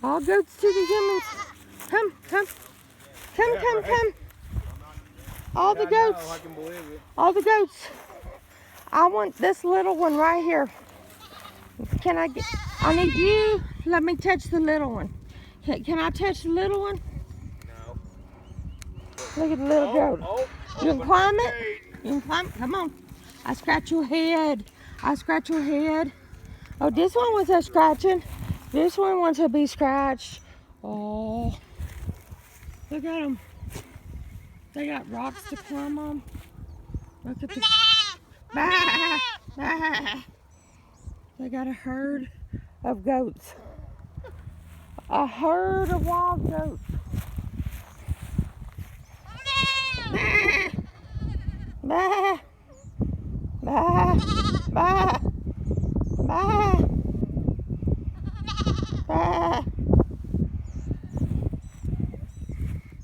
All goats to the humans. Come, come, come, come, come. All the goats. I can believe it. All the goats. I want this little one right here. Can I get? I need you. Let me touch the little one. Can I touch the little one? No. Look at the little goat. You can climb it? You can climb it? Come on. I scratch your head. I scratch your head. Oh, this one wants a scratching. This one wants to be scratched. Oh. Look at them. They got rocks to climb on. Look at the... Bah! Bah! They got a herd of goats. A herd of wild goats. Bah! Bah! Bah! Bah! Bah!